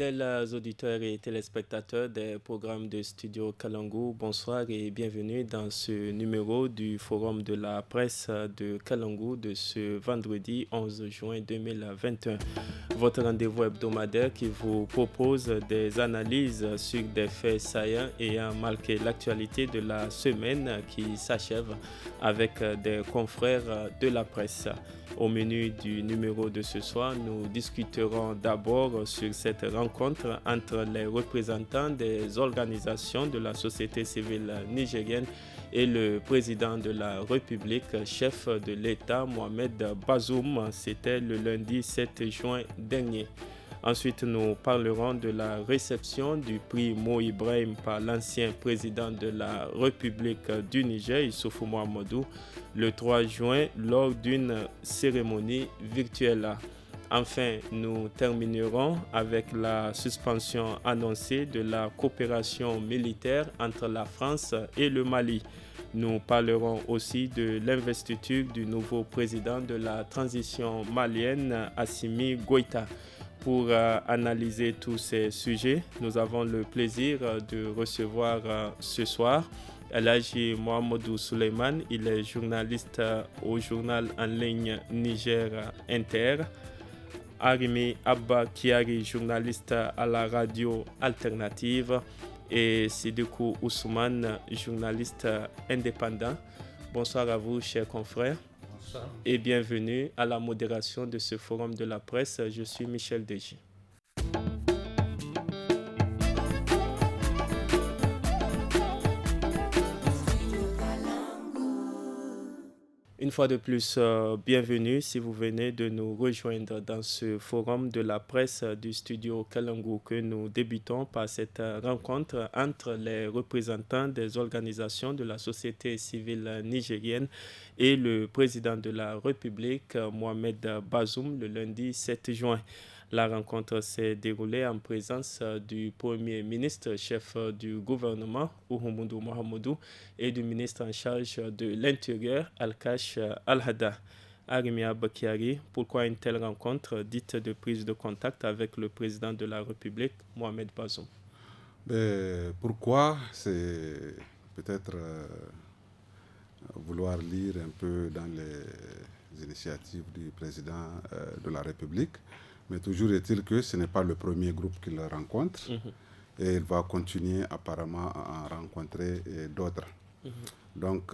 Fidèles auditeurs et téléspectateurs des programmes de Studio Kalangu, bonsoir et bienvenue dans ce numéro du Forum de la presse de Kalangu de ce vendredi 11 juin 2021. Votre rendez-vous hebdomadaire qui vous propose des analyses sur des faits saillants ayant marqué l'actualité de la semaine qui s'achève avec des confrères de la presse. Au menu du numéro de ce soir, nous discuterons d'abord sur cette rencontre entre les représentants des organisations de la société civile nigérienne et le président de la République, chef de l'État, Mohamed Bazoum. C'était le lundi 7 juin dernier. Ensuite, nous parlerons de la réception du prix Mo Ibrahim par l'ancien président de la République du Niger, Issoufou Mohamedou, le 3 juin lors d'une cérémonie virtuelle. Enfin, nous terminerons avec la suspension annoncée de la coopération militaire entre la France et le Mali. Nous parlerons aussi de l'investiture du nouveau président de la transition malienne, Assimi Goïta. Pour analyser tous ces sujets, nous avons le plaisir de recevoir ce soir Elhaji Mohamedou Suleiman. Il est journaliste au journal en ligne Niger Inter. Arimi Abba Kiari, journaliste à la radio alternative. Et Sidikou Ousmane, journaliste indépendant. Bonsoir à vous, chers confrères. Bonsoir. Et bienvenue à la modération de ce forum de la presse. Je suis Michel Deji. Une fois de plus, bienvenue si vous venez de nous rejoindre dans ce forum de la presse du studio Kalangu que nous débutons par cette rencontre entre les représentants des organisations de la société civile nigérienne et le président de la République, Mohamed Bazoum, le lundi 7 juin. La rencontre s'est déroulée en présence du Premier ministre, chef du gouvernement, Oumoudou Mohamedou, et du ministre en charge de l'Intérieur, Al-Kash Al-Hada. Arimia Bakiari, pourquoi une telle rencontre dite de prise de contact avec le président de la République, Mohamed Bazoum? Pourquoi? C'est peut-être vouloir lire un peu dans les initiatives du président de la République. Mais toujours est-il que ce n'est pas le premier groupe qu'il rencontre et il va continuer apparemment à en rencontrer d'autres. Donc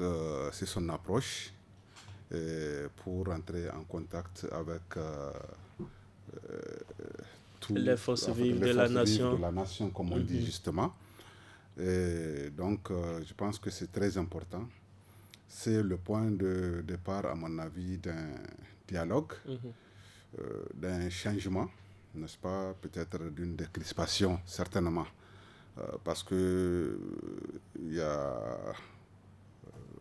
c'est son approche pour entrer en contact avec les forces vives de la nation, comme on dit justement. Et donc je pense que c'est très important. C'est le point de départ, à mon avis, d'un dialogue. D'un changement, n'est-ce pas, peut-être d'une décrispation, certainement, parce que il y a,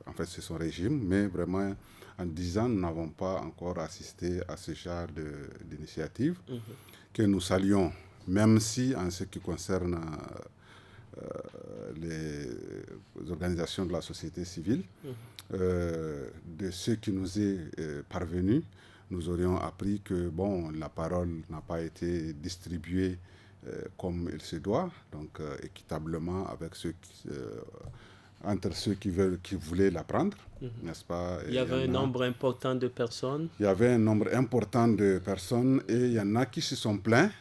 en fait, c'est son régime, mais vraiment, en 10 ans, nous n'avons pas encore assisté à ce genre d'initiative que nous saluons, même si, en ce qui concerne les organisations de la société civile, de ce qui nous est parvenu, nous aurions appris que la parole n'a pas été distribuée comme il se doit, donc équitablement avec entre ceux qui voulaient la prendre, n'est-ce pas? Il y avait un nombre important de personnes. Il y avait un nombre important de personnes et il y en a qui se sont plaints.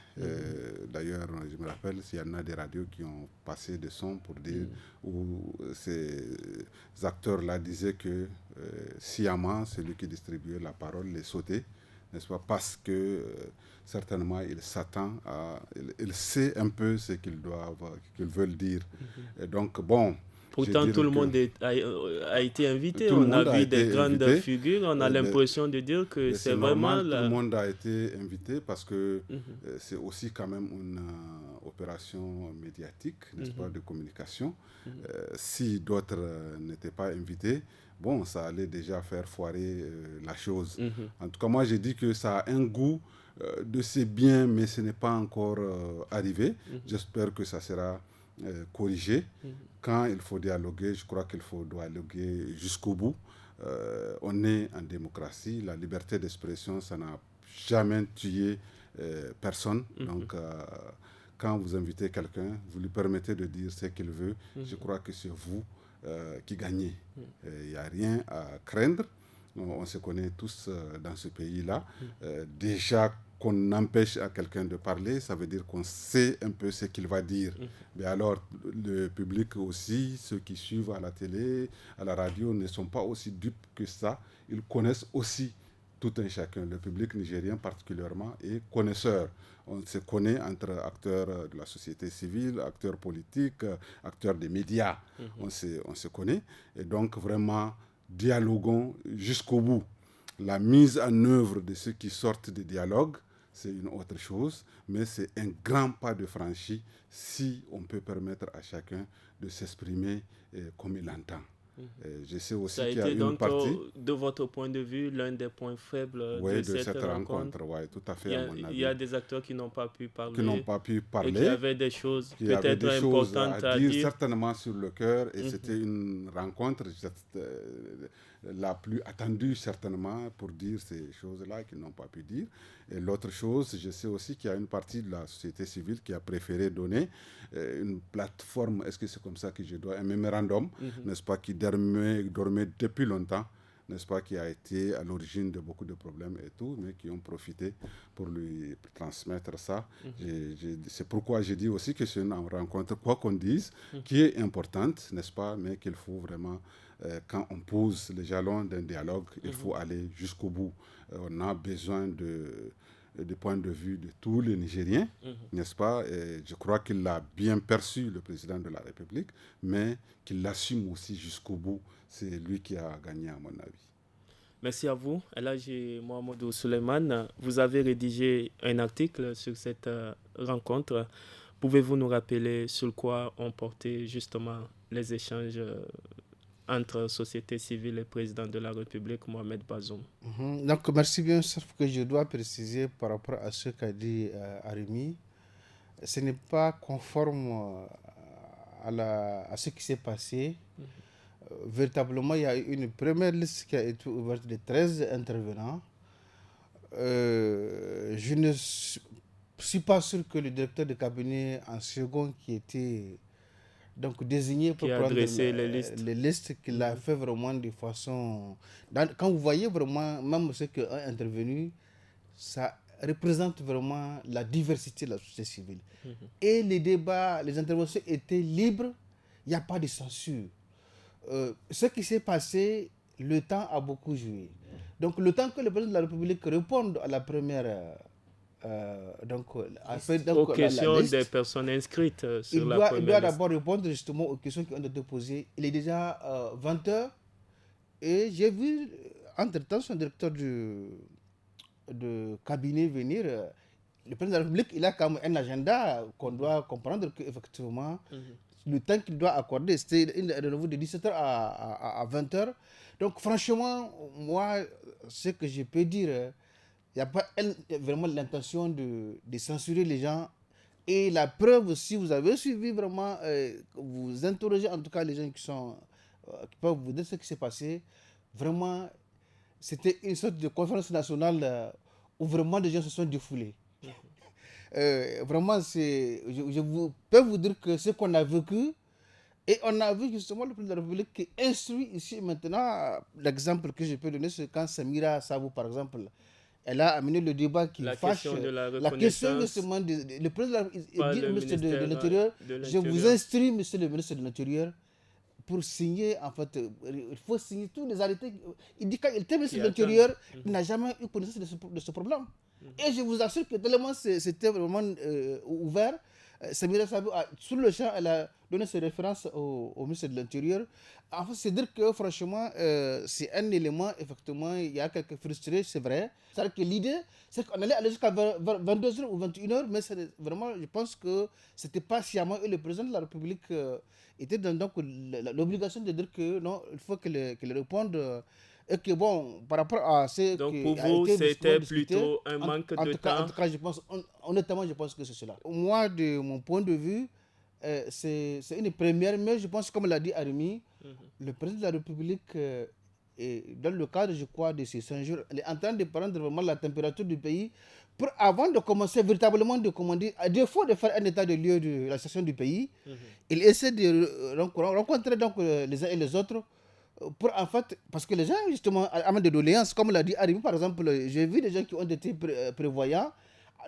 D'ailleurs, je me rappelle s'il y en a des radios qui ont passé des sons pour dire, où ces acteurs-là disaient que sciemment, celui qui distribuait la parole les sautait, n'est-ce pas, parce que certainement il s'attend à, il sait un peu ce qu'ils veulent dire. Et donc pourtant, tout le monde a été invité. On a vu des grandes figures. On a l'impression de dire que c'est vraiment... Tout le monde a été invité parce que c'est aussi quand même une opération médiatique, n'est-ce pas, de communication. Si d'autres n'étaient pas invités, ça allait déjà faire foirer la chose. En tout cas, moi, j'ai dit que ça a un goût de ses biens, mais ce n'est pas encore arrivé. J'espère que ça sera corrigé. Quand il faut dialoguer, je crois qu'il faut dialoguer jusqu'au bout. On est en démocratie, la liberté d'expression, ça n'a jamais tué personne. Donc, quand vous invitez quelqu'un, vous lui permettez de dire ce qu'il veut. Je crois que c'est vous qui gagnez. Il n'y a rien à craindre. On se connaît tous dans ce pays-là. Déjà qu'on empêche à quelqu'un de parler, ça veut dire qu'on sait un peu ce qu'il va dire. Mais alors, le public aussi, ceux qui suivent à la télé, à la radio, ne sont pas aussi dupes que ça. Ils connaissent aussi tout un chacun. Le public nigérien particulièrement est connaisseur. On se connaît entre acteurs de la société civile, acteurs politiques, acteurs des médias. On se connaît. Et donc, vraiment, dialoguons jusqu'au bout. La mise en œuvre de ceux qui sortent des dialogues, c'est une autre chose, mais c'est un grand pas de franchi si on peut permettre à chacun de s'exprimer comme il entend. Je sais aussi qu'il y a une partie... de votre point de vue, l'un des points faibles de cette rencontre. Oui, tout à fait, à mon avis. Il y a des acteurs qui n'ont pas pu parler. Et qui avaient des choses peut-être importantes à dire. Certainement sur le cœur. Et c'était une rencontre la plus attendue, certainement, pour dire ces choses-là qu'ils n'ont pas pu dire. Et l'autre chose, je sais aussi qu'il y a une partie de la société civile qui a préféré donner une plateforme, est-ce que c'est comme ça que je dois, un mémorandum, n'est-ce pas, qui dormait depuis longtemps, n'est-ce pas, qui a été à l'origine de beaucoup de problèmes et tout, mais qui ont profité pour lui transmettre ça. C'est pourquoi j'ai dit aussi que c'est une rencontre, quoi qu'on dise, qui est importante, n'est-ce pas, mais qu'il faut vraiment, quand on pose les jalons d'un dialogue, il faut aller jusqu'au bout. On a besoin du point de vue de tous les Nigériens, n'est-ce pas? Et je crois qu'il l'a bien perçu, le président de la République, mais qu'il l'assume aussi jusqu'au bout. C'est lui qui a gagné, à mon avis. Merci à vous. Elhaji Mohamedou Suleiman, vous avez rédigé un article sur cette rencontre. Pouvez-vous nous rappeler sur quoi ont porté justement les échanges entre société civile et président de la République, Mohamed Bazoum? Donc, merci bien, sauf que je dois préciser par rapport à ce qu'a dit Arimi, ce n'est pas conforme à ce qui s'est passé. Véritablement, il y a eu une première liste qui a été ouverte de 13 intervenants. Je ne suis pas sûr que le directeur de cabinet en second qui était donc désigné pour prendre les listes qu'il a fait vraiment de façon... Quand vous voyez vraiment, même ceux qui ont intervenu, ça représente vraiment la diversité de la société civile. Et les débats, les interventions étaient libres, il n'y a pas de censure. Ce qui s'est passé, le temps a beaucoup joué. Donc le temps que le président de la République réponde à la première... aux questions des personnes inscrites sur la première liste. Il doit d'abord répondre justement aux questions qui ont été posées. Il est déjà 20h et j'ai vu entre-temps son directeur de cabinet venir. Le président de la République, il a quand même un agenda qu'on doit comprendre qu'effectivement, le temps qu'il doit accorder, c'était un rendez-vous de 17h à 20h. Donc franchement, moi, ce que je peux dire... Il n'y a pas vraiment l'intention de censurer les gens. Et la preuve, si vous avez suivi vraiment, vous interrogez en tout cas les gens qui peuvent vous dire ce qui s'est passé, vraiment, c'était une sorte de conférence nationale où vraiment les gens se sont défoulés. Vraiment, je peux vous dire que ce qu'on a vécu, et on a vu justement le président de la République qui instruit ici maintenant, l'exemple que je peux donner, c'est quand Samira Sabou, par exemple, elle a amené le débat qui fâche. La question justement, le président dit au ministre de l'Intérieur, je vous instruis, monsieur le ministre de l'Intérieur, pour signer, en fait, il faut signer tous les arrêtés. Il dit qu'il était ministre de l'Intérieur, il n'a jamais eu connaissance de ce problème. Et je vous assure que tellement c'était vraiment ouvert, Samira Sabou, sur le champ, elle a donné ses références au ministre de l'Intérieur. En fait, c'est dire que franchement, c'est un élément, effectivement, il y a quelques frustrés, c'est vrai. C'est-à-dire que l'idée, c'est qu'on allait aller jusqu'à 22h ou 21h, mais vraiment, je pense que ce n'était pas sciemment. Et le président de la République était dans donc, l'obligation de dire que non, il faut qu'il réponde. Et que bon, par rapport à ce donc qui pour a vous, été c'était discuté, plutôt un manque de temps. En tout cas, je pense, honnêtement, je pense que c'est cela. Moi, de mon point de vue, c'est une première, mais je pense, comme l'a dit Arimi, le président de la République et dans le cadre, je crois, de ces 5 jours, elle est en train de prendre vraiment la température du pays pour, avant de commencer véritablement de commander, à défaut de faire un état de lieu de la situation du pays, il essaie de rencontrer donc les uns et les autres pour en fait, parce que les gens justement amènent des doléances, comme l'a dit Arrivé par exemple, j'ai vu des gens qui ont été prévoyants,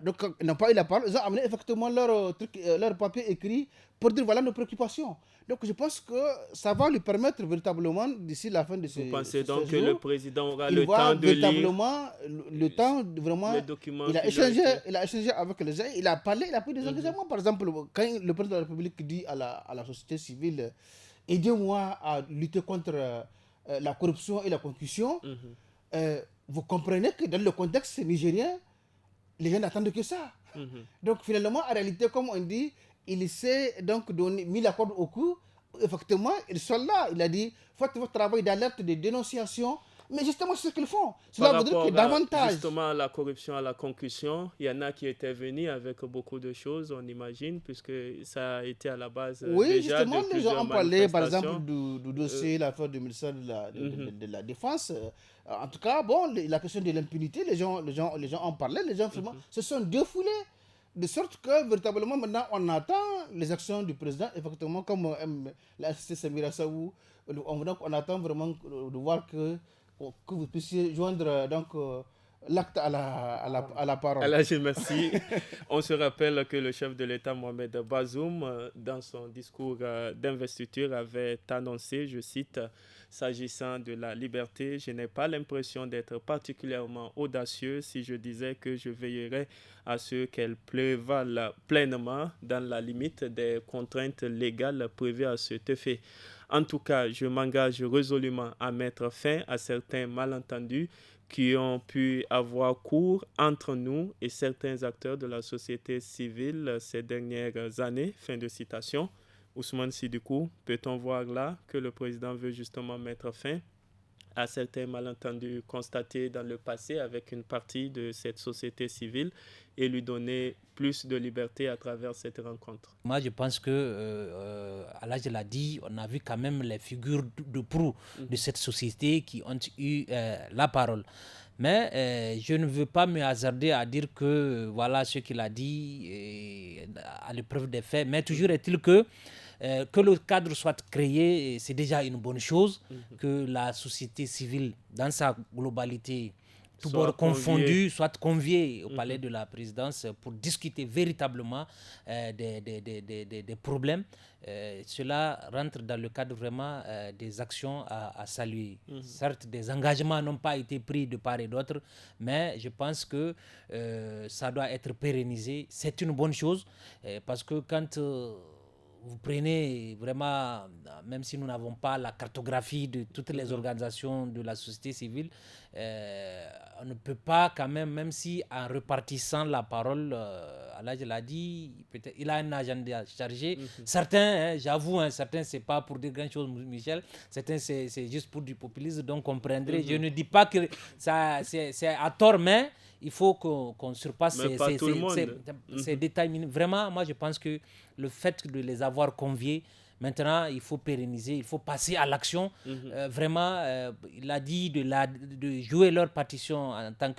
donc ils n'ont pas eu la parole, ils ont amené effectivement leur papier écrit pour dire voilà nos préoccupations. Donc je pense que ça va lui permettre véritablement, d'ici la fin de Vous ce pensez donc que jours, le président aura il le va temps de lire véritablement le temps vraiment. les documents Il a qui ont échangé, été... il a échangé avec les gens, il a parlé, il a pris des engagements. Par exemple, quand le président de la République dit à la société civile, aidez-moi à lutter contre la corruption et la concussion, vous comprenez que dans le contexte nigérien, les gens n'attendent que ça. Donc finalement, en réalité, comme on dit, il s'est donc mis la corde au cou. Effectivement, ils sont là. Il a dit, faites votre travail d'alerte, de dénonciation. Mais justement, c'est ce qu'ils font. Cela veut dire que davantage... Justement, à la corruption, à la concussion, il y en a qui étaient venus avec beaucoup de choses, on imagine, puisque ça a été à la base oui, déjà justement, de les gens ont parlé, par exemple, manifestations. du dossier, l'affaire du ministère de la Défense. En tout cas, bon, la question de l'impunité, les gens en parlaient, les gens vraiment se sont défoulés. De sorte que, véritablement, maintenant, on attend les actions du président, effectivement, comme l'a insisté Samira Saou, on attend vraiment de voir que vous puissiez joindre l'acte à la parole. Alors, merci. On se rappelle que le chef de l'État, Mohamed Bazoum, dans son discours d'investiture, avait annoncé, je cite, « S'agissant de la liberté, je n'ai pas l'impression d'être particulièrement audacieux si je disais que je veillerai à ce qu'elle prévale pleinement dans la limite des contraintes légales prévues à cet effet. En tout cas, je m'engage résolument à mettre fin à certains malentendus qui ont pu avoir cours entre nous et certains acteurs de la société civile ces dernières années. » Fin de citation. Ousmane Sidikou, peut-on voir là que le président veut justement mettre fin à certains malentendus constatés dans le passé avec une partie de cette société civile et lui donner plus de liberté à travers cette rencontre? Moi, je pense que, Alhaji l'a dit, on a vu quand même les figures de proue de cette société qui ont eu la parole. Mais je ne veux pas me hasarder à dire que voilà ce qu'il a dit à l'épreuve des faits. Mais toujours est-il que le cadre soit créé, c'est déjà une bonne chose. Que la société civile, dans sa globalité, tout bord confondu, soit convié au palais de la présidence pour discuter véritablement des problèmes. Cela rentre dans le cadre vraiment des actions à saluer. Certes, des engagements n'ont pas été pris de part et d'autre, mais je pense que ça doit être pérennisé. C'est une bonne chose parce que quand... vous prenez vraiment, même si nous n'avons pas la cartographie de toutes les organisations de la société civile, on ne peut pas quand même si en repartissant la parole, Allah je l'ai dit, peut-être il a un agenda chargé. Certains, j'avoue, certains c'est pas pour dire grand chose, Michel, certains c'est juste pour du populisme, donc comprendrez. Je ne dis pas que ça c'est à tort, mais il faut qu'on surpasse ces détails. Vraiment, moi je pense que le fait de les avoir conviés, maintenant il faut pérenniser, il faut passer à l'action. Vraiment, il a dit de jouer leur partition en tant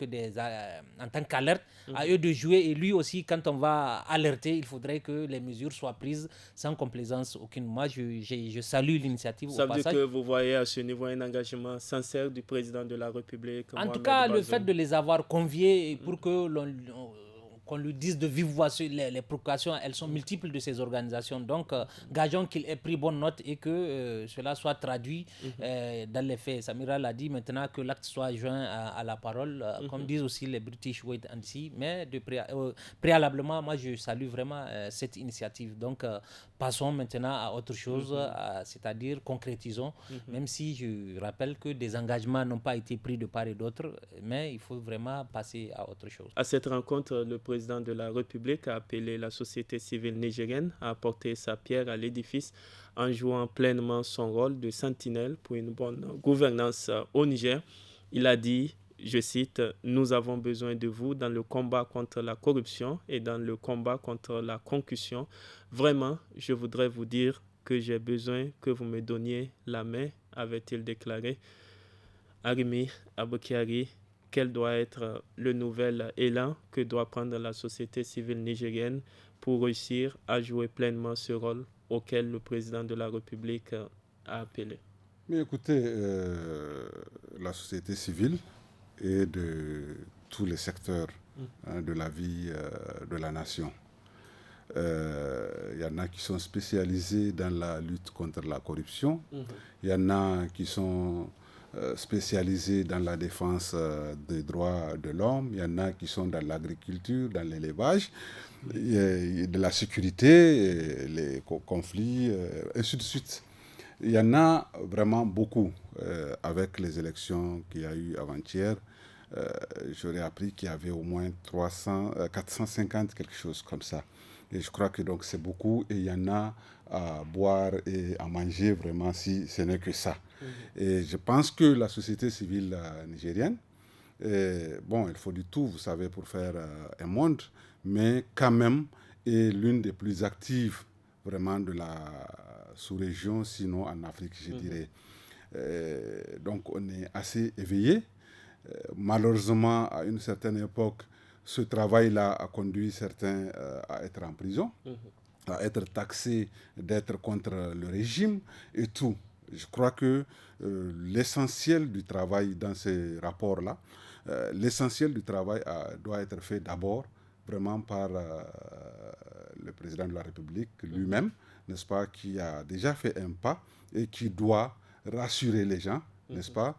qu'alerte, à eux de jouer. Et lui aussi, quand on va alerter, il faudrait que les mesures soient prises sans complaisance aucune. Moi, je salue l'initiative. Ça veut dire que vous voyez à ce niveau un engagement sincère du président de la République. En tout cas, le fait de les avoir conviés pour que qu'on lui dise de vive voix les provocations, elles sont multiples de ces organisations. Donc, gageons qu'il ait pris bonne note et que cela soit traduit dans les faits. Samira l'a dit, maintenant que l'acte soit joint à la parole, comme disent aussi les British Wait and See. Mais préalablement, moi, je salue vraiment cette initiative. Donc, passons maintenant à autre chose, c'est-à-dire concrétisons, même si je rappelle que des engagements n'ont pas été pris de part et d'autre, mais il faut vraiment passer à autre chose. À cette rencontre, le président de la République a appelé la société civile nigérienne à apporter sa pierre à l'édifice en jouant pleinement son rôle de sentinelle pour une bonne gouvernance au Niger. Il a dit, je cite, « Nous avons besoin de vous dans le combat contre la corruption et dans le combat contre la concussion. Vraiment, je voudrais vous dire que j'ai besoin que vous me donniez la main », avait-il déclaré. Arimi Abokiari, quel doit être le nouvel élan que doit prendre la société civile nigérienne pour réussir à jouer pleinement ce rôle auquel le président de la République a appelé? Mais écoutez, la société civile et de tous les secteurs de la vie de la nation. Il y en a qui sont spécialisés dans la lutte contre la corruption. Il y en a qui sont spécialisés dans la défense des droits de l'homme. Il y en a qui sont dans l'agriculture, dans l'élevage, de la sécurité, les conflits, ainsi de suite. Il y en a vraiment beaucoup. Avec les élections qu'il y a eu avant-hier, j'aurais appris qu'il y avait au moins 450, quelque chose comme ça. Et je crois que donc c'est beaucoup et il y en a à boire et à manger vraiment si ce n'est que ça. Et je pense que la société civile nigérienne, bon, il faut du tout, vous savez, pour faire un monde, mais quand même est l'une des plus actives vraiment de la sous-région, sinon en Afrique, je dirais. Donc on est assez éveillé. Malheureusement, à une certaine époque, ce travail-là a conduit certains à être en prison, à être taxés d'être contre le régime et tout. Je crois que l'essentiel du travail dans ces rapports-là, l'essentiel du travail doit être fait d'abord vraiment par le président de la République lui-même, n'est-ce pas, qui a déjà fait un pas et qui doit rassurer les gens, n'est-ce pas,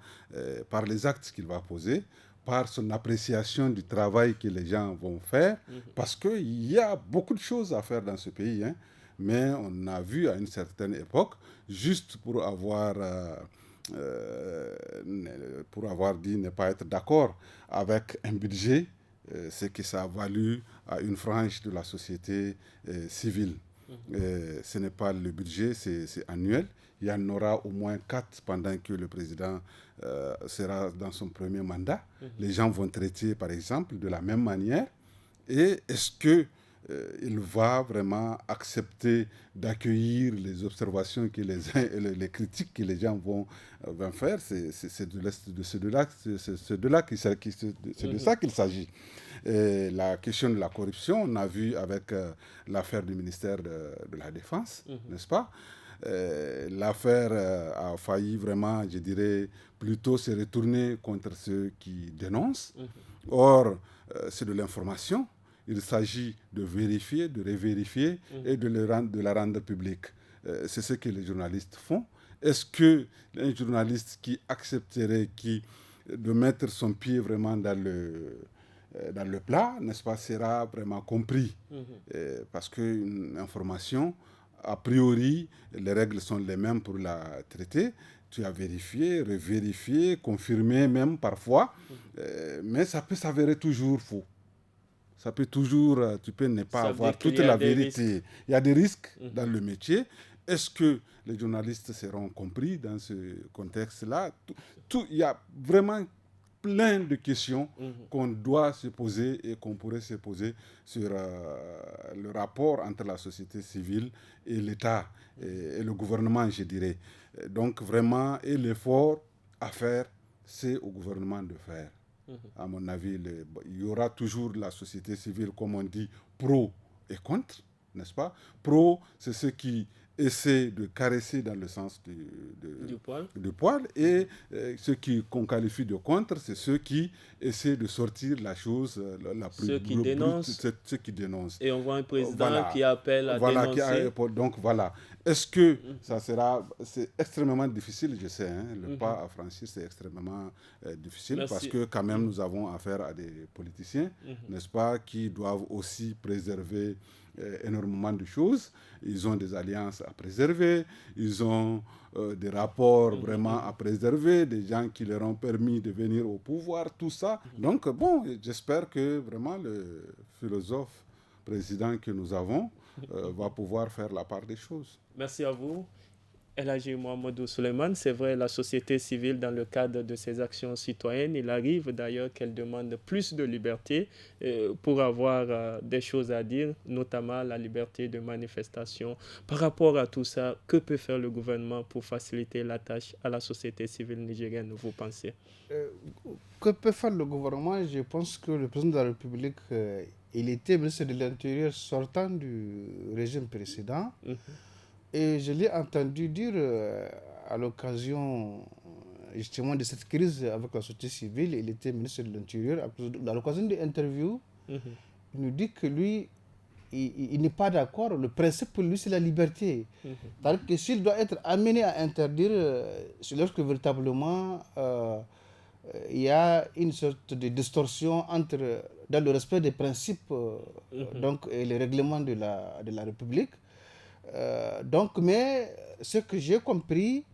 par les actes qu'il va poser, par son appréciation du travail que les gens vont faire, parce qu'il y a beaucoup de choses à faire dans ce pays, hein, mais on a vu à une certaine époque, juste pour avoir dit ne pas être d'accord avec un budget, c'est que ça a valu à une frange de la société civile. Ce n'est pas le budget, c'est annuel. Il y en aura au moins 4 pendant que le président sera dans son premier mandat. Les gens vont traiter, par exemple, de la même manière. Et est-ce qu'il va vraiment accepter d'accueillir les observations que les critiques que les gens vont faire? C'est de ça qu'il s'agit. Et la question de la corruption, on a vu avec l'affaire du ministère de la Défense, n'est-ce pas? L'affaire a failli vraiment, je dirais, plutôt se retourner contre ceux qui dénoncent. Or, c'est de l'information. Il s'agit de vérifier, de revérifier et de la rendre publique. C'est ce que les journalistes font. Est-ce qu'un journaliste qui accepterait de mettre son pied vraiment dans le plat, n'est-ce pas, sera vraiment compris? Parce qu'une information, a priori, les règles sont les mêmes pour la traiter. Tu as vérifié, revérifié, confirmé même parfois, mais ça peut s'avérer toujours faux. Ça peut toujours, tu peux ne pas avoir toute la vérité. Il y a des risques dans le métier. Est-ce que les journalistes seront compris dans ce contexte-là? Il y a vraiment plein de questions qu'on doit se poser et qu'on pourrait se poser sur le rapport entre la société civile et l'État et le gouvernement, je dirais. Donc vraiment, et l'effort à faire, c'est au gouvernement de faire. À mon avis, il y aura toujours la société civile, comme on dit, pro et contre, n'est-ce pas? Pro, c'est ceux qui essaient de caresser dans le sens du poil, et ceux qu'on qualifie de contre, c'est ceux qui essaient de sortir la chose la plus ceux qui dénoncent. Ceux qui dénoncent. Et on voit un président qui appelle à dénoncer. Donc voilà. Est-ce que c'est extrêmement difficile, je sais, hein, le pas à franchir, c'est extrêmement difficile. Merci. Parce que quand même, nous avons affaire à des politiciens, n'est-ce pas, qui doivent aussi préserver énormément de choses. Ils ont des alliances à préserver, ils ont des rapports vraiment à préserver, des gens qui leur ont permis de venir au pouvoir, tout ça. Donc bon, j'espère que vraiment le philosophe président que nous avons va pouvoir faire la part des choses. Merci à vous. El Hadji Mohamedou Souleymane, c'est vrai, la société civile, dans le cadre de ses actions citoyennes, il arrive d'ailleurs qu'elle demande plus de liberté pour avoir des choses à dire, notamment la liberté de manifestation. Par rapport à tout ça, que peut faire le gouvernement pour faciliter la tâche à la société civile nigérienne, vous pensez? Que peut faire le gouvernement? Je pense que le président de la République, il était ministre de l'Intérieur sortant du régime précédent. Et je l'ai entendu dire à l'occasion justement de cette crise avec la société civile, il était ministre de l'Intérieur, à l'occasion de l'interview, il nous dit que lui, il n'est pas d'accord. Le principe pour lui, c'est la liberté. C'est-à-dire que s'il doit être amené à interdire, c'est lorsque véritablement il y a une sorte de distorsion dans le respect des principes donc, et les règlements de la République. Donc, mais ce que j'ai compris...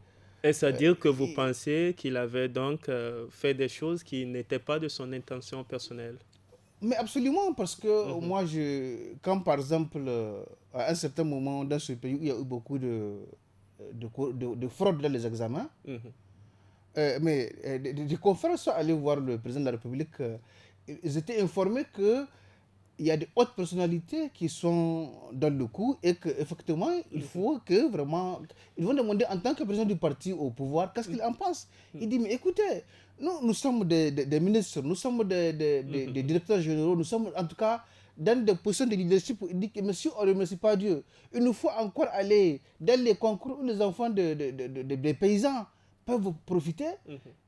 Est-ce à dire que vous pensez qu'il avait donc fait des choses qui n'étaient pas de son intention personnelle? Mais absolument, parce que moi, quand par exemple, à un certain moment dans ce pays où il y a eu beaucoup de fraude dans les examens, mais des confrères sont allés voir le président de la République, ils étaient informés que il y a des hautes personnalités qui sont dans le coup et qu'effectivement, il faut que vraiment... Ils vont demander en tant que président du parti au pouvoir, qu'est-ce qu'il en pense. Il dit, mais écoutez, nous sommes des ministres, nous sommes des directeurs généraux, nous sommes en tout cas dans des positions de leadership. Il dit que monsieur, on ne remercie pas Dieu. Il nous faut encore aller dans les concours où les enfants des paysans peuvent profiter.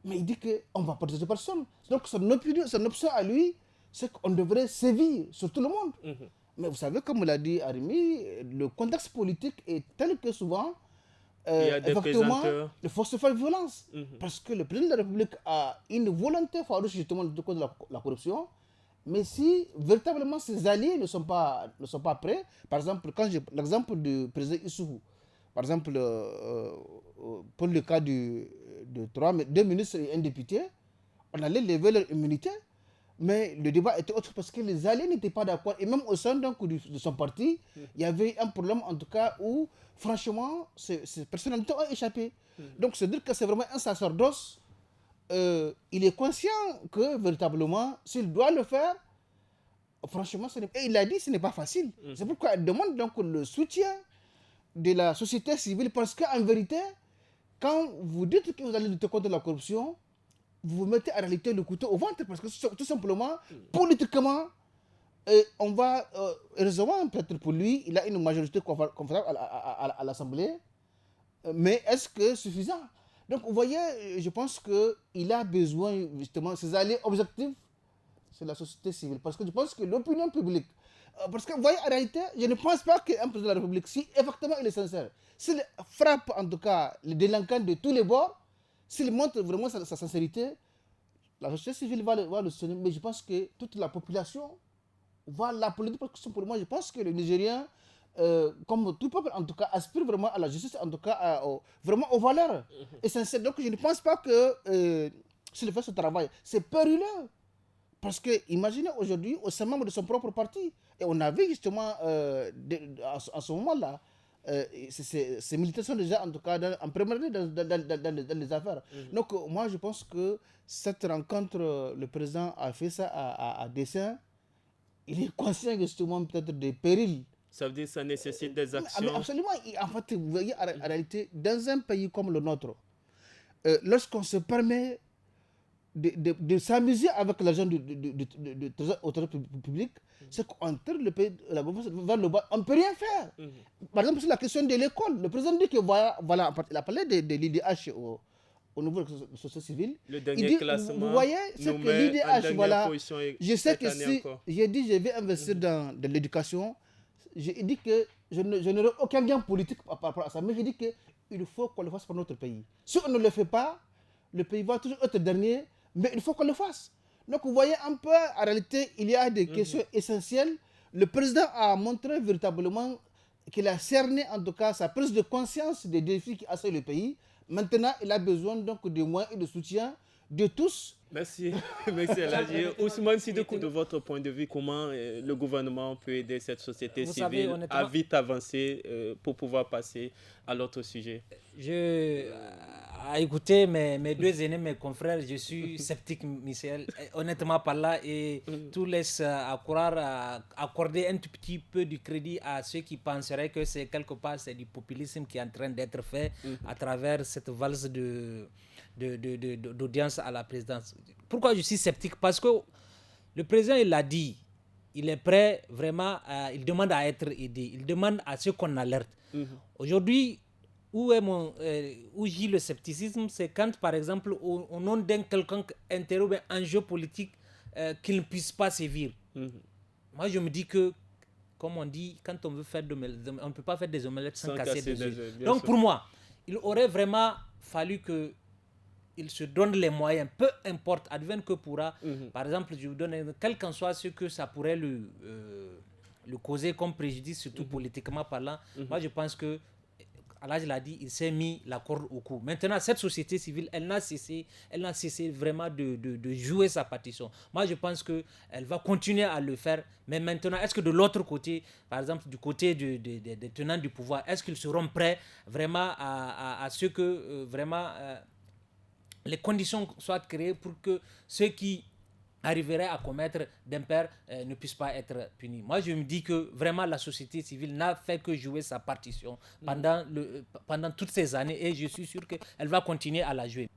Mais il dit qu'on ne va pas protéger personne. Donc son option à lui, c'est qu'on devrait sévir sur tout le monde. Mais vous savez, comme l'a dit Arimi, le contexte politique est tel que souvent, il y a des effectivement, il faut se faire violence. Parce que le président de la République a une volonté farouche justement de contre la corruption. Mais si véritablement ses alliés ne sont pas prêts, par exemple, quand j'ai l'exemple du président Issoufou, par exemple, pour le cas de 2 ministres et un député, on allait lever leur immunité. Mais le débat était autre parce que les alliés n'étaient pas d'accord. Et même au sein de son parti, il y avait un problème en tout cas où, franchement, ces personnalités ont échappé. Donc, c'est dire que c'est vraiment un sacerdoce. Il est conscient que, véritablement, s'il doit le faire, franchement, et il a dit que ce n'est pas facile. C'est pourquoi il demande donc le soutien de la société civile parce qu'en vérité, quand vous dites que vous allez lutter contre la corruption, vous mettez en réalité le couteau au ventre parce que tout simplement, politiquement, on va, heureusement peut-être pour lui, il a une majorité confortable à l'Assemblée, mais est-ce que suffisant? Donc vous voyez, je pense qu'il a besoin justement, ses alliés objectifs, c'est la société civile. Parce que je pense que l'opinion publique, parce que vous voyez, en réalité, je ne pense pas qu'un président de la République, si effectivement il est sincère, s'il frappe en tout cas les délinquants de tous les bords, s'il montre vraiment sa sincérité, la société civile va le soutenir, mais je pense que toute la population va l'applaudir parce que pour moi, je pense que le Nigérien, comme tout peuple en tout cas, aspire vraiment à la justice, en tout cas vraiment aux valeurs essentielles. Donc je ne pense pas que s'il fait ce travail, c'est périlleux. Parce que imaginez aujourd'hui, au sein même de son propre parti, et on a vu justement à ce moment-là, ces militaires sont déjà en tout cas en première ligne dans les affaires. Donc moi je pense que cette rencontre, le président a fait ça à dessein. Il est conscient justement peut-être des périls. Ça veut dire que ça nécessite des actions. Mais absolument. En fait, vous voyez, en réalité, dans un pays comme le nôtre, lorsqu'on se permet de s'amuser avec l'argent de autorité publique, c'est qu'on tire le pays vers le bas. On ne peut rien faire. Par exemple, sur la question de l'école, le président dit que voilà, il a parlé de l'IDH au niveau de la société civile. Le dernier classement, vous voyez, c'est que l'IDH, voilà, je sais que si j'ai dit je vais investir dans l'éducation, j'ai dit que je n'aurai aucun gain politique par rapport à ça, mais j'ai dit qu'il faut qu'on le fasse pour notre pays. Si on ne le fait pas, le pays va toujours être dernier, mais il faut qu'on le fasse. Donc vous voyez un peu, en réalité, il y a des questions essentielles. Le président a montré véritablement qu'il a cerné en tout cas sa prise de conscience des défis qui assaillent le pays. Maintenant, il a besoin donc de moyens et de soutien de tous. Merci, merci Elhadji. Ousmane Sidikou, de votre point de vue, comment le gouvernement peut aider cette société civile à vite avancer pour pouvoir passer à l'autre sujet? À écouter mes deux aînés, mes confrères, je suis sceptique, Michel, honnêtement par là, et tout laisse à croire, accorder un tout petit peu du crédit à ceux qui penseraient que c'est quelque part c'est du populisme qui est en train d'être fait à travers cette valse d'audience à la présidence. Pourquoi je suis sceptique? Parce que le président, il l'a dit, il est prêt vraiment, il demande à être aidé, il demande à ce qu'on alerte. Aujourd'hui, où gît le scepticisme, c'est quand, par exemple, au nom d'un quelconque intérêt ou enjeu politique, qu'il ne puisse pas sévir. Moi, je me dis que, comme on dit, quand on veut faire on ne peut pas faire des omelettes sans casser des œufs. Donc, sûr. Pour moi, il aurait vraiment fallu qu'il se donne les moyens, peu importe, advienne que pourra. Par exemple, je vous donne, quel qu'en soit ce que ça pourrait le causer comme préjudice, surtout politiquement parlant, moi, je pense que Elhadji l'a dit, il s'est mis la corde au cou. Maintenant, cette société civile, elle n'a cessé vraiment de jouer sa partition. Moi, je pense qu'elle va continuer à le faire. Mais maintenant, est-ce que de l'autre côté, par exemple, du côté des tenants du pouvoir, est-ce qu'ils seront prêts vraiment à ce que les conditions soient créées pour que ceux qui arriverait à commettre d'impair ne puisse pas être puni. Moi, je me dis que vraiment la société civile n'a fait que jouer sa partition pendant toutes ces années et je suis sûr qu'elle va continuer à la jouer.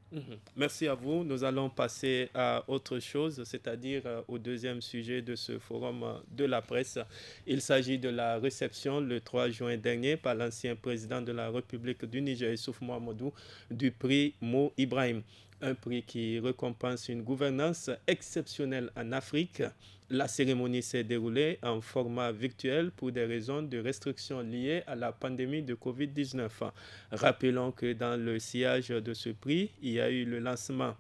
Merci à vous. Nous allons passer à autre chose, c'est-à-dire au deuxième sujet de ce forum de la presse. Il s'agit de la réception le 3 juin dernier par l'ancien président de la République du Niger, Issoufou Mahamadou, du prix Mo Ibrahim. Un prix qui récompense une gouvernance exceptionnelle en Afrique. La cérémonie s'est déroulée en format virtuel pour des raisons de restrictions liées à la pandémie de Covid-19. Rappelons que dans le sillage de ce prix, il y a eu le lancement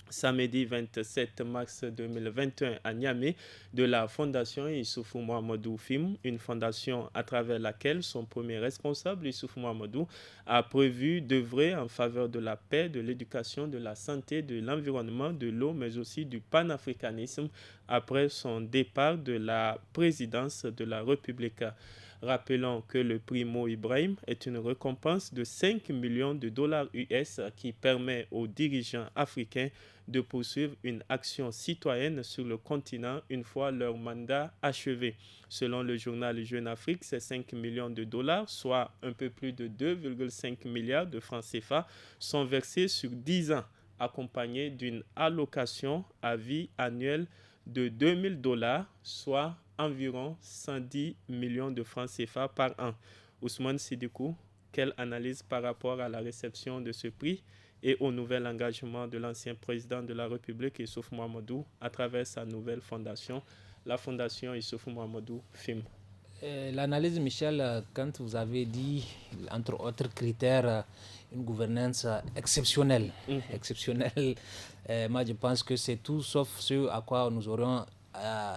samedi 27 mars 2021 à Niamey de la fondation Issoufou Mahamadou FIM, une fondation à travers laquelle son premier responsable, Issoufou Mahamadou, a prévu d'œuvrer en faveur de la paix, de l'éducation, de la santé, de l'environnement, de l'eau, mais aussi du panafricanisme après son départ de la présidence de la République. Rappelons que le prix Mo Ibrahim est une récompense de 5 millions de dollars US qui permet aux dirigeants africains de poursuivre une action citoyenne sur le continent une fois leur mandat achevé. Selon le journal Jeune Afrique, ces 5 millions de dollars, soit un peu plus de 2,5 milliards de francs CFA, sont versés sur 10 ans, accompagnés d'une allocation à vie annuelle de 2000 $, soit environ 110 millions de francs CFA par an. Ousmane Sidikou, quelle analyse par rapport à la réception de ce prix et au nouvel engagement de l'ancien président de la République, Issoufou Mahamadou, à travers sa nouvelle fondation, la fondation Issoufou Mahamadou FIM? L'analyse, Michel, quand vous avez dit, entre autres critères, une gouvernance exceptionnelle, moi je pense que c'est tout sauf ce à quoi nous aurions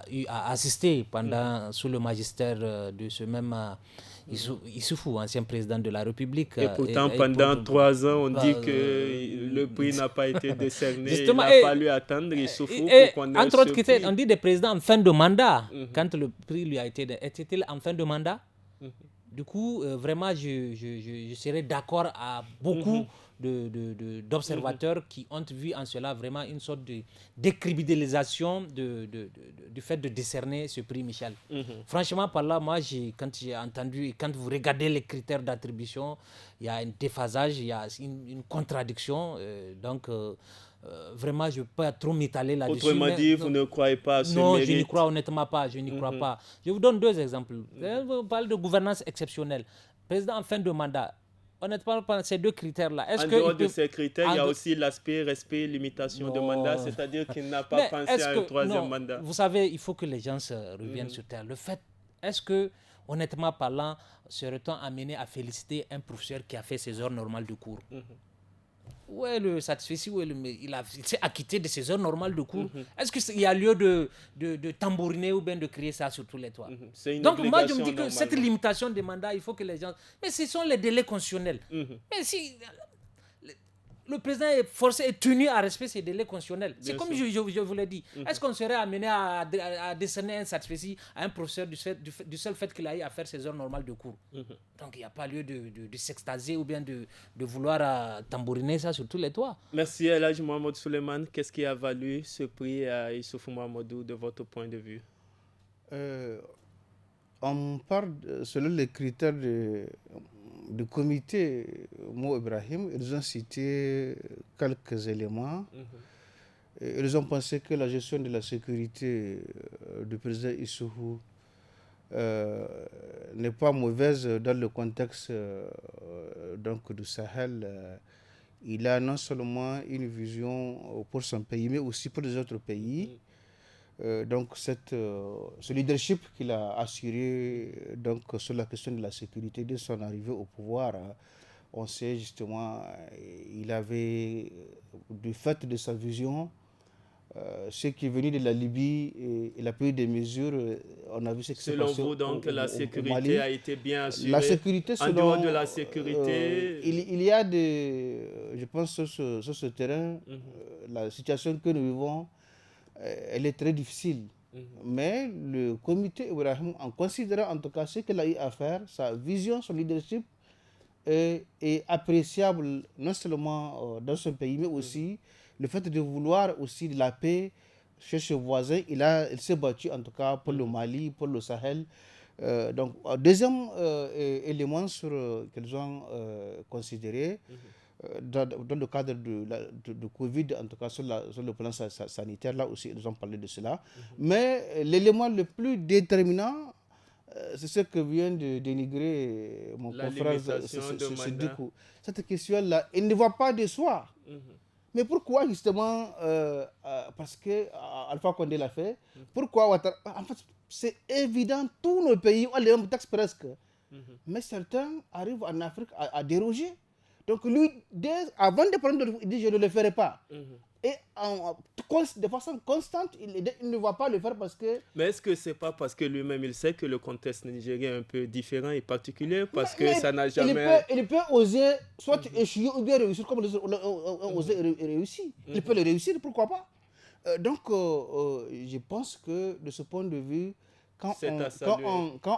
eu à assister sous le magistère de ce même Issoufou, ancien président de la République. Et pourtant, pendant 3 ans, on dit que le prix n'a pas été décerné. Il a fallu attendre Issoufou pour qu'on ait entre autres critères, on dit des présidents en fin de mandat. Quand le prix lui a été... Était-il en fin de mandat? Du coup, vraiment, je serais d'accord à beaucoup d'observateurs qui ont vu en cela vraiment une sorte de décrédibilisation du fait de décerner ce prix, Michel. Franchement, par là, moi, quand j'ai entendu et quand vous regardez les critères d'attribution, il y a un déphasage, il y a une contradiction. Donc, vraiment, je ne peux pas trop m'étaler là-dessus. Autrement dit, vous ne croyez pas à ce mérite? Non, je n'y crois honnêtement pas. Je n'y crois pas. Je vous donne 2 exemples. Vous parlez de gouvernance exceptionnelle. Président en fin de mandat. Honnêtement, ces 2 critères-là. En dehors de ces critères, il y a aussi l'aspect respect, limitation de mandat, c'est-à-dire qu'il n'a pas pensé à un 3e mandat. Vous savez, il faut que les gens reviennent sur terre. Le fait, est-ce que, honnêtement parlant, serait-on amené à féliciter un professeur qui a fait ses heures normales de cours? Où est le satisfait? Il s'est acquitté de ses heures normales de cours. Est-ce qu'il y a lieu de tambouriner ou bien de crier ça sur tous les toits? Donc moi je me dis que cette limitation des mandats, il faut que les gens... Mais ce sont les délais constitutionnels. Mais si le président est forcé et tenu à respecter ses délais constitutionnels. C'est comme je vous l'ai dit. Est-ce qu'on serait amené à décerner un satisfait à un professeur du seul fait qu'il a eu à faire ses heures normales de cours? Donc il n'y a pas lieu de s'extasier ou bien de vouloir tambouriner ça sur tous les toits. Merci Elhadji Mohamed Suleiman. Qu'est-ce qui a valu ce prix à Issoufou Mahamadou de votre point de vue? On parle, selon les critères du comité Mo Ibrahim, ils ont cité quelques éléments. Ils ont pensé que la gestion de la sécurité du président Issoufou n'est pas mauvaise dans le contexte donc du Sahel. Il a non seulement une vision pour son pays, mais aussi pour les autres pays. Donc ce leadership qu'il a assuré donc, sur la question de la sécurité dès son arrivée au pouvoir, on sait justement, il avait, du fait de sa vision, ce qui est venu de la Libye, il a pris des mesures, on a vu ce qui s'est passé. Selon vous, donc, la sécurité a été bien assurée? La sécurité, en dehors de la sécurité, il y a je pense, sur ce terrain, la situation que nous vivons, elle est très difficile. Mais le comité Ibrahim, en considérant en tout cas ce qu'il a eu à faire, sa vision, son leadership est appréciable non seulement dans son pays, mais aussi le fait de vouloir aussi de la paix chez ses voisins. Il s'est battu en tout cas pour le Mali, pour le Sahel. Donc, deuxième élément qu'ils ont considéré, dans le cadre de Covid, en tout cas sur le plan sanitaire, là aussi ils ont parlé de cela. Mais l'élément le plus déterminant, c'est ce que vient de dénigrer mon confrère Siddikou. Cette question-là, il ne va pas de soi. Mais pourquoi justement, parce que Alpha Condé l'a fait, pourquoi Ouattara, en fait c'est évident, tous nos pays ont les mêmes taxes presque. Mais certains arrivent en Afrique à déroger. Donc lui, avant de prendre, il dit je ne le ferai pas. Et de façon constante, il ne va pas le faire parce que... Mais est-ce que c'est pas parce que lui-même, il sait que le contexte nigérien est un peu différent et particulier, parce que ça n'a jamais... Il peut oser soit échouer ou bien réussir comme les autres ont osé réussir. Il peut le réussir, pourquoi pas? Donc, je pense que de ce point de vue, quand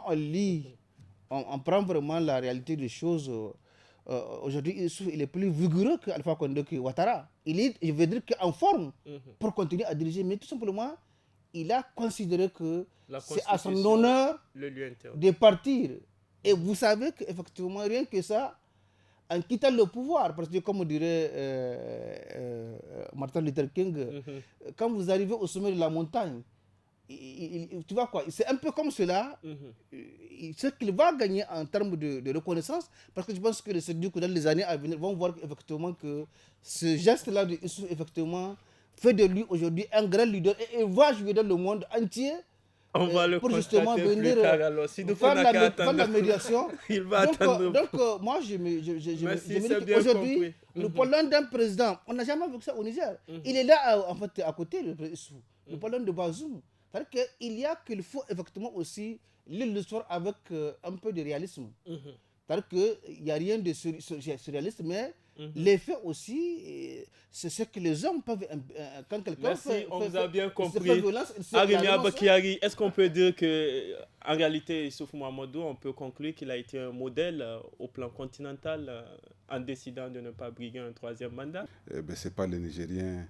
on lit, on prend vraiment la réalité des choses... aujourd'hui, il est plus vigoureux qu'Alpha Condé, que Ouattara. Je veux dire qu'en forme pour continuer à diriger, mais tout simplement, il a considéré que c'est à son honneur de partir. Et vous savez qu'effectivement, rien que ça, en quittant le pouvoir, parce que comme dirait Martin Luther King, quand vous arrivez au sommet de la montagne, tu vois quoi, c'est un peu comme cela, ce qu'il va gagner en termes de reconnaissance, parce que je pense que dans les années à venir vont voir effectivement que ce geste-là de Issou, effectivement, fait de lui aujourd'hui un grand leader et il va jouer dans le monde entier. On va le pour justement venir faire la médiation. Il va attendre. Donc, moi, je me dis qu'aujourd'hui, nous parlons d'un président. On n'a jamais vu ça au Niger. Il est là, en fait, à côté de Issou. Nous parlons de Bazoum. C'est-à-dire qu'il faut effectivement aussi lire l'histoire avec un peu de réalisme. C'est-à-dire qu'il n'y a rien de surréaliste, mais les faits aussi, c'est ce que les hommes peuvent... Quand quelqu'un on vous a bien compris. Arimi Abakiari, est-ce qu'on peut dire qu'en réalité, Issoufou Mahamadou, on peut conclure qu'il a été un modèle au plan continental en décidant de ne pas briguer un troisième mandat? Ce n'est pas les Nigériens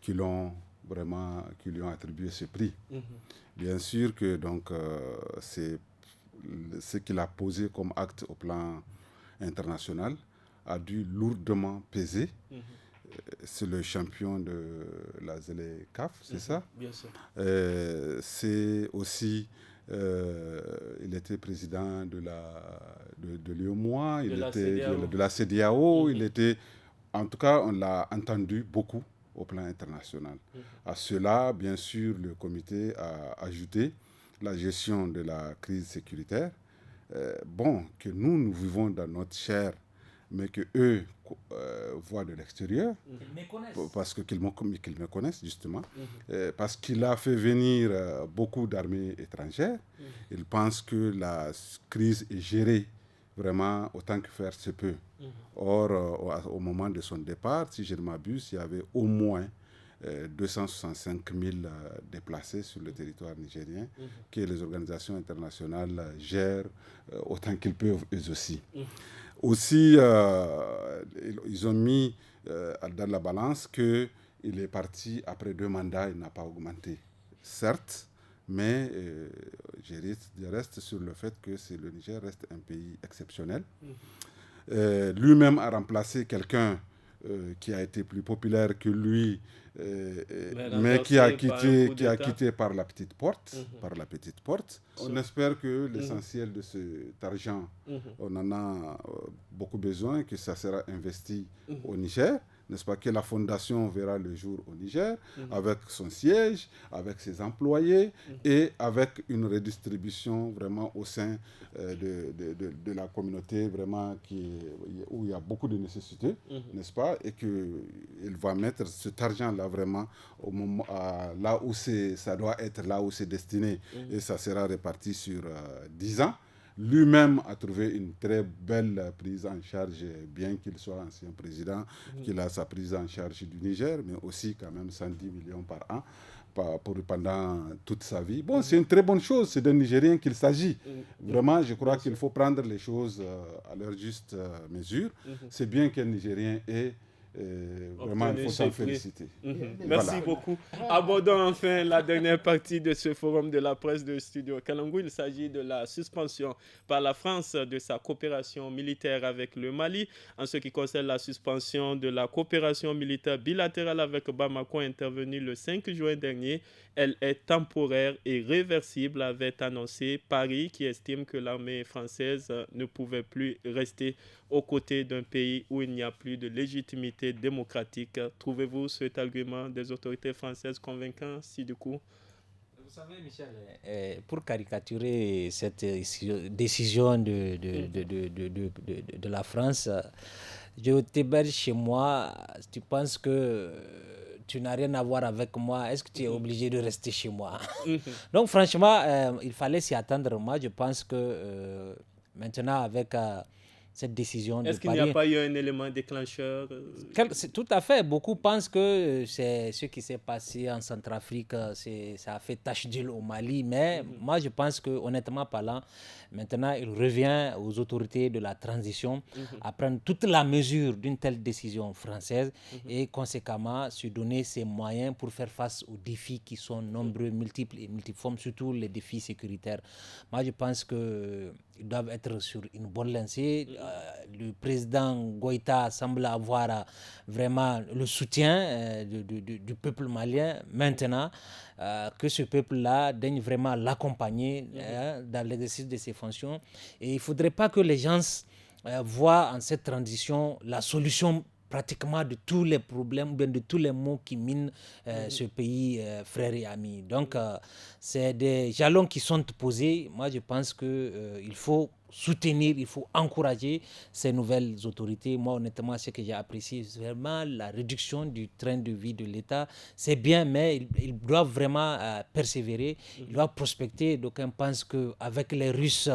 qui lui ont attribué ce prix. Bien sûr que donc, c'est ce qu'il a posé comme acte au plan international a dû lourdement peser. C'est le champion de la ZLECAf, c'est ça? Bien sûr. C'est aussi, il était président de l'UEMOA, de la CEDEAO, il était, en tout cas, on l'a entendu beaucoup au plan international. À cela, bien sûr, le comité a ajouté la gestion de la crise sécuritaire. Que nous vivons dans notre chair, mais qu'eux voient de l'extérieur, parce qu'ils me connaissent, justement, parce qu'il a fait venir beaucoup d'armées étrangères. Ils pensent que la crise est gérée vraiment autant que faire se peut. Or, au moment de son départ, si je ne m'abuse, il y avait au moins 265 000 déplacés sur le territoire nigérien que les organisations internationales gèrent autant qu'ils peuvent eux aussi. Aussi, ils ont mis dans la balance qu'il est parti après 2 mandats, il n'a pas augmenté. Certes, mais je reste sur le fait que le Niger reste un pays exceptionnel. Lui-même a remplacé quelqu'un qui a été plus populaire que lui, mais qui a quitté par la petite porte. On espère que l'essentiel de cet argent, on en a beaucoup besoin, que ça sera investi au Niger. N'est-ce pas, que la fondation verra le jour au Niger, avec son siège, avec ses employés et avec une redistribution vraiment au sein de la communauté vraiment où il y a beaucoup de nécessités, n'est-ce pas, et qu'il va mettre cet argent-là vraiment au moment, là où ça doit être, là où c'est destiné, et ça sera réparti sur 10 ans. Lui-même a trouvé une très belle prise en charge, bien qu'il soit ancien président, qu'il a sa prise en charge du Niger, mais aussi quand même 110 millions par an pendant toute sa vie. Bon, c'est une très bonne chose, c'est d'un Nigérien qu'il s'agit. Vraiment, je crois qu'il faut prendre les choses à leur juste mesure. C'est bien qu'un Nigérien ait... vraiment, il faut s'en féliciter. Merci beaucoup. Abordons enfin la dernière partie de ce forum de la presse de Studio Kalangu. Il s'agit de la suspension par la France de sa coopération militaire avec le Mali. En ce qui concerne la suspension de la coopération militaire bilatérale avec Bamako intervenue le 5 juin dernier, elle est temporaire et réversible, avait annoncé Paris, qui estime que l'armée française ne pouvait plus rester aux côtés d'un pays où il n'y a plus de légitimité démocratique. Trouvez-vous cet argument des autorités françaises convaincant, si du coup? Vous savez, Michel, pour caricaturer cette décision de la France, je t'héberge chez moi, tu penses que tu n'as rien à voir avec moi, est-ce que tu es obligé de rester chez moi? Donc franchement, il fallait s'y attendre. Moi, je pense que maintenant, avec... cette décision. Est-ce qu'il n'y a pas eu un élément déclencheur? Tout à fait. Beaucoup pensent que c'est ce qui s'est passé en Centrafrique, ça a fait tache d'huile au Mali. Mais moi, je pense que, honnêtement parlant, maintenant, il revient aux autorités de la transition à prendre toute la mesure d'une telle décision française et conséquemment se donner ses moyens pour faire face aux défis qui sont nombreux, multiples et multiformes, surtout les défis sécuritaires. Moi, je pense qu'ils doivent être sur une bonne lancée. Le président Goïta semble avoir vraiment le soutien du peuple malien. Maintenant, que ce peuple-là daigne vraiment l'accompagner dans l'exercice de ses fonctions. Et il ne faudrait pas que les gens voient en cette transition la solution pratiquement de tous les problèmes, de tous les maux qui minent ce pays, frères et amis. Donc, c'est des jalons qui sont posés. Moi, je pense qu'il faut soutenir, il faut encourager ces nouvelles autorités. Moi, honnêtement, ce que j'ai apprécié, c'est vraiment la réduction du train de vie de l'État. C'est bien, mais ils doivent vraiment persévérer, ils doivent prospecter. Donc, on pense qu'avec les Russes,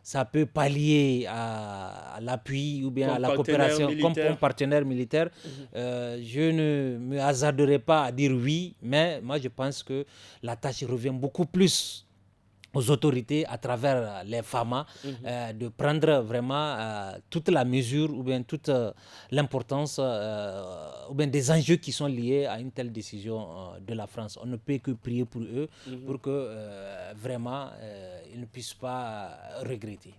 ça peut pallier à l'appui ou bien comme à la coopération comme partenaire militaire. Je ne me hasarderai pas à dire oui, mais moi je pense que la tâche revient beaucoup plus aux autorités à travers les FAMA de prendre vraiment toute la mesure ou bien toute l'importance ou bien des enjeux qui sont liés à une telle décision de la France. On ne peut que prier pour eux pour que vraiment ils ne puissent pas regretter.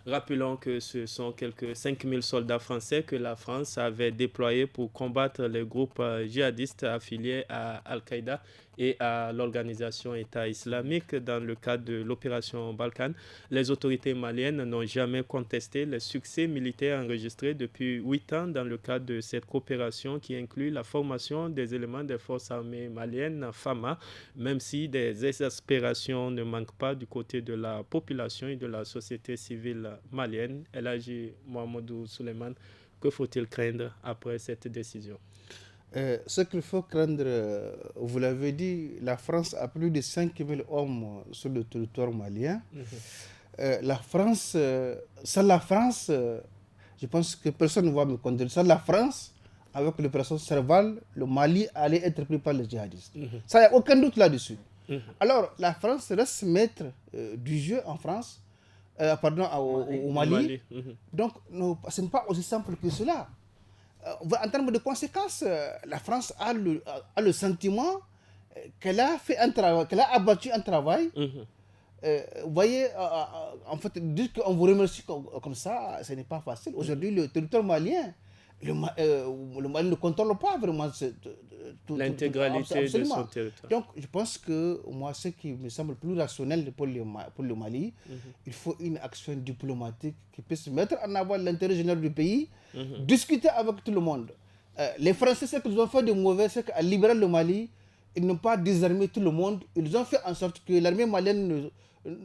Rappelons que ce sont quelques 5000 soldats français que la France avait déployés pour combattre les groupes djihadistes affiliés à Al-Qaïda et à l'organisation État islamique dans le cadre de l'opération Balkan. Les autorités maliennes n'ont jamais contesté les succès militaires enregistrés depuis 8 ans dans le cadre de cette coopération qui inclut la formation des éléments des forces armées maliennes, FAMA, même si des exaspérations ne manquent pas du côté de la population et de la société civile malienne. El Hadji Mohamedou Souleymane, que faut-il craindre après cette décision? Ce qu'il faut craindre, vous l'avez dit, la France a plus de 5000 hommes sur le territoire malien. la France, sans la France, je pense que personne ne va me contredire. Sans la France, avec l'opération Serval, le Mali allait être pris par les djihadistes. Ça, il n'y a aucun doute là-dessus. Alors, la France reste maître du jeu en France, au Mali. Donc, ce n'est pas aussi simple que cela. En termes de conséquences, la France a le sentiment qu'elle a fait un travail, qu'elle a abattu un travail. Vous voyez, en fait, dire qu'on vous remercie comme ça, ce n'est pas facile. Aujourd'hui, le territoire malien, le Mali ne contrôle pas vraiment l'intégralité de son territoire. Donc, je pense que moi, ce qui me semble plus rationnel pour le Mali, il faut une action diplomatique qui puisse mettre en avant l'intérêt général du pays, discuter avec tout le monde. Les Français, ce qu'ils ont fait de mauvais, c'est qu'en libérant le Mali, ils n'ont pas désarmé tout le monde. Ils ont fait en sorte que l'armée malienne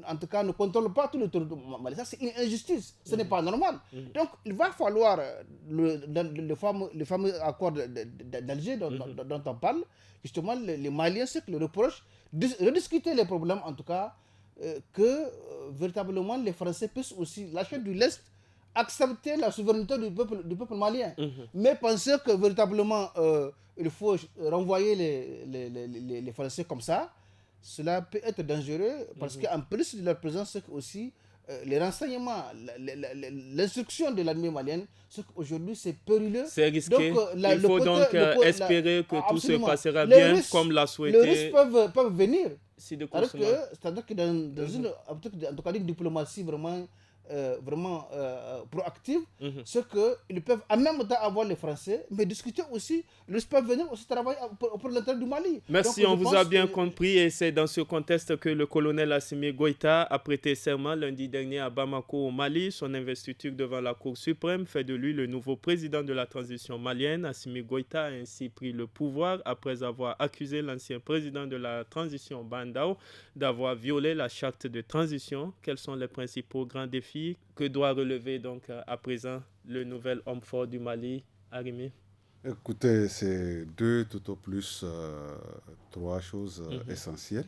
en tout cas, ne contrôle pas tout le territoire Mali. Ça, c'est une injustice. Ce n'est pas normal. Donc, il va falloir le fameux accord d'Alger dont on parle. Justement, les Maliens, ce qu'ils reprochent, rediscuter les problèmes, en tout cas, que véritablement les Français puissent aussi lâcher du lest, accepter la souveraineté du peuple malien. Mais penser que véritablement, il faut renvoyer les Français comme ça, cela peut être dangereux parce qu'en plus de leur présence, c'est aussi les renseignements, l'instruction de l'armée malienne, c'est qu'aujourd'hui c'est périlleux. C'est risqué. Donc, il faut donc espérer que tout se passera bien Russes, comme l'a souhaité. Les Russes peuvent venir. C'est-à-dire que dans une diplomatie vraiment proactive, c'est qu'ils peuvent en même temps avoir les Français, mais discuter aussi, ils peuvent venir aussi travailler pour l'intérêt du Mali. Merci, donc, on vous a bien compris et c'est dans ce contexte que le colonel Assimi Goïta a prêté serment lundi dernier à Bamako au Mali. Son investiture devant la Cour suprême fait de lui le nouveau président de la transition malienne. Assimi Goïta a ainsi pris le pouvoir après avoir accusé l'ancien président de la transition Bandao d'avoir violé la charte de transition. Quels sont les principaux grands défis que doit relever donc à présent le nouvel homme fort du Mali, Arimi? Écoutez, c'est deux tout au plus trois choses essentielles.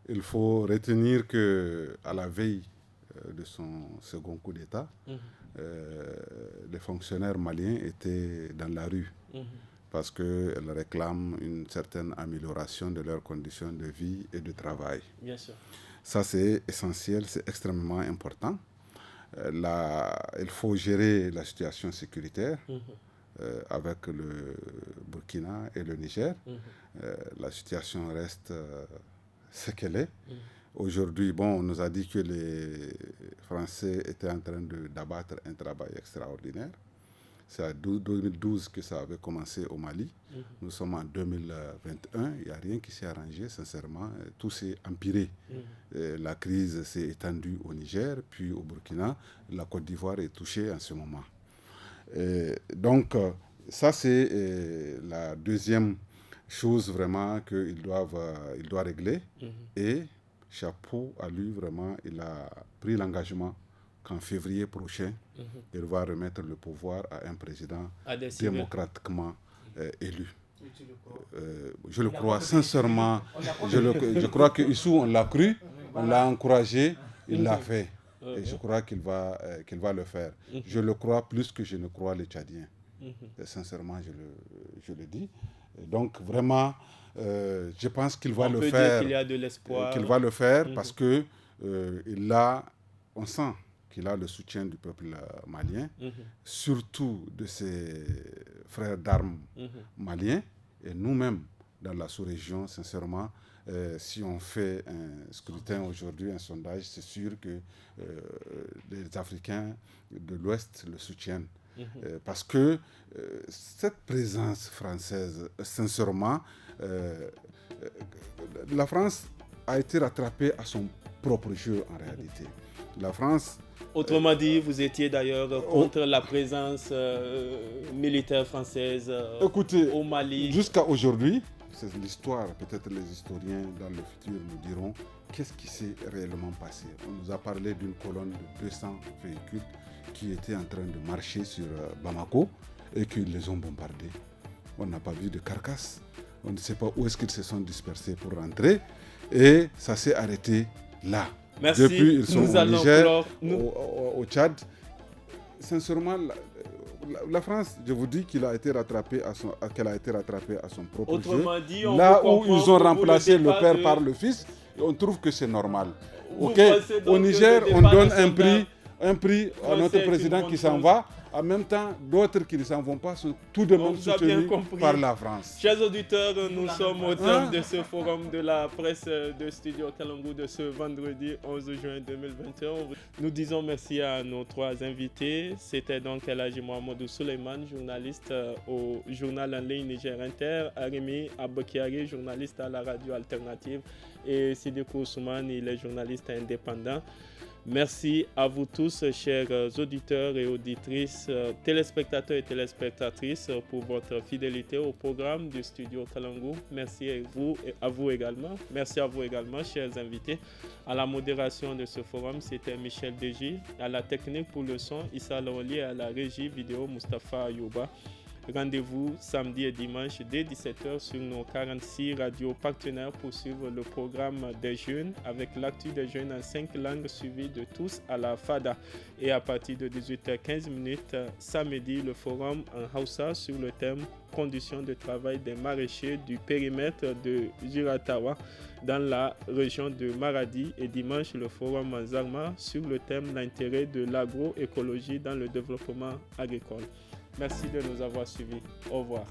Il faut retenir qu'à la veille de son second coup d'État, les fonctionnaires maliens étaient dans la rue parce qu'ils réclament une certaine amélioration de leurs conditions de vie et de travail. Bien sûr. Ça, c'est essentiel, c'est extrêmement important. Il faut gérer la situation sécuritaire avec le Burkina et le Niger. La situation reste ce qu'elle est. Aujourd'hui, on nous a dit que les Français étaient en train d'abattre un travail extraordinaire. C'est en 2012 que ça avait commencé au Mali. Nous sommes en 2021. Il n'y a rien qui s'est arrangé, sincèrement. Tout s'est empiré. La crise s'est étendue au Niger, puis au Burkina. La Côte d'Ivoire est touchée en ce moment. Donc, ça, c'est la deuxième chose vraiment qu'il doit régler. Et chapeau à lui, vraiment, il a pris l'engagement qu'en février prochain, il va remettre le pouvoir à un président démocratiquement élu. Je le crois sincèrement. Je crois qu'Issou, on l'a cru, on l'a encouragé, il l'a fait. Et je crois qu'il va le faire. Je le crois plus que je ne crois les Tchadiens. Sincèrement, je le dis. Donc vraiment, je pense qu'il va le faire. Qu'il y a de l'espoir. Qu'il va le faire parce que on sent qu'il a le soutien du peuple malien, surtout de ses frères d'armes maliens. Et nous-mêmes, dans la sous-région, sincèrement, si on fait un scrutin aujourd'hui, un sondage, c'est sûr que les Africains de l'Ouest le soutiennent. Parce que cette présence française, sincèrement, la France a été rattrapée à son propre jeu en réalité. La France... Autrement dit, vous étiez d'ailleurs contre la présence militaire française au Mali. Jusqu'à aujourd'hui, c'est l'histoire, peut-être les historiens dans le futur nous diront qu'est-ce qui s'est réellement passé. On nous a parlé d'une colonne de 200 véhicules qui étaient en train de marcher sur Bamako et qu'ils les ont bombardés. On n'a pas vu de carcasse. On ne sait pas où est-ce qu'ils se sont dispersés pour rentrer. Et ça s'est arrêté là. Merci. Depuis, ils sont au Niger, au Tchad. Sincèrement, la France, je vous dis qu'elle a été rattrapée à son propre Autrement jeu. dit, Là où ils ont remplacé le père par le fils, on trouve que c'est normal. Au Niger, on donne un prix à notre président qui s'en va. En même temps, d'autres qui ne s'en vont pas sont tout de même soutenus par la France. Chers auditeurs, nous sommes au terme de ce forum de la presse de Studio Kalangu de ce vendredi 11 juin 2021. Nous disons merci à nos 3 invités. C'était donc Elhaji Mohamedou Suleiman, journaliste au journal en ligne Niger Inter, Arimi Abokiari, journaliste à la radio alternative, et Sidikou Ousmane, il est journaliste indépendant. Merci à vous tous, chers auditeurs et auditrices, téléspectateurs et téléspectatrices, pour votre fidélité au programme du Studio Kalangu. Merci à vous également. Merci à vous également, chers invités. À la modération de ce forum, c'était Michel Deji. À la technique pour le son, Issa Laoli, et à la régie vidéo, Mustapha Ayouba. Rendez-vous samedi et dimanche dès 17h sur nos 46 radios partenaires pour suivre le programme des jeunes avec l'actu des jeunes en 5 langues suivi de tous à la FADA. Et à partir de 18h15 samedi, le forum en Hausa sur le thème conditions de travail des maraîchers du périmètre de Giratawa dans la région de Maradi, et dimanche le forum en Zarma sur le thème l'intérêt de l'agroécologie dans le développement agricole. Merci de nous avoir suivis. Au revoir.